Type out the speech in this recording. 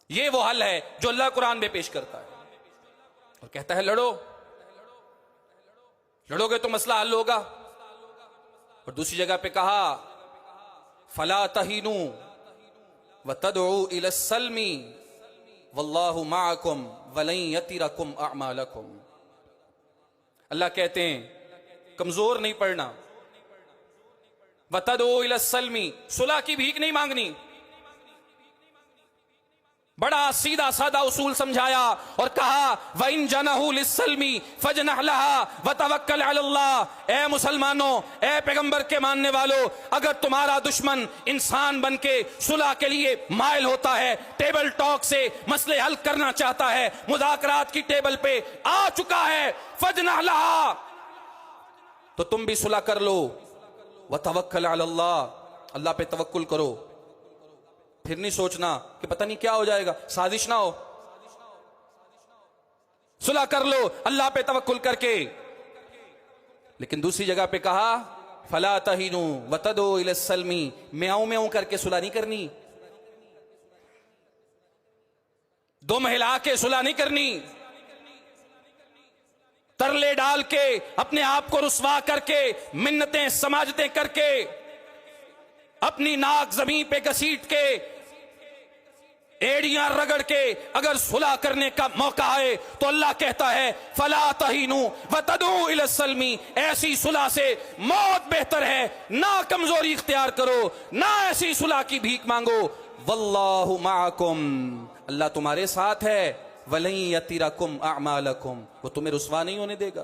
ये वो हल है जो अल्लाह कुरान में पेश करता है और कहता है लड़ो, लड़ोगे तो मसला हल होगा। और दूसरी जगह पे कहा फला तहीनू व तदउ इला सल्मी वल्लाहु माअकुम वलन यतिरकुम अअमालकुम। अल्लाह कहते हैं कमजोर नहीं पड़ना, व तदउ इला सल्मी, सुलह की भीख नहीं मांगनी। बड़ा सीधा सादा उसूल समझाया और कहा व इन जनहू लिस्सल्मी फजनह लहा व तवक्कल अलल्लाह। ए मुसलमानों, ए पैगंबर के मानने वालों, अगर तुम्हारा दुश्मन इंसान बनके सुलह के लिए माइल होता है, टेबल टॉक से मसले हल करना चाहता है, मुज़ाकरात की टेबल पे आ चुका है, फजनह लहा, तो तुम भी सुलह कर लो। व तवक्कल अलल्लाह, अल्लाह पे तवक्कुल करो। फिर नहीं सोचना कि पता नहीं क्या हो जाएगा, साजिश ना हो। सुलह कर लो अल्लाह पे तवक्कुल करके। लेकिन दूसरी जगह पे कहा फला तहीनू व तदउ इला सल्मी, म्याऊं म्याऊं करके सुलह नहीं करनी, दो महिला के सुलह नहीं करनी, तरले डाल के अपने आप को रुसवा करके, मिन्नतें समाजतें करके, अपनी नाक जमीन पे घसीट के, एड़ियां रगड़ के अगर सुलह करने का मौका है तो अल्लाह कहता है फला तहीनू व तदउ इला सल्मी, ऐसी सुलह से मौत बेहतर है, ना कमजोरी इख्तियार करो, ना ऐसी सुलह की भीख मांगो। वल्लाहु माअकुम, अल्लाह तुम्हारे साथ है, वलन यतिरकुम अअमालकुम, वो तुम्हें रुसवा नहीं होने देगा।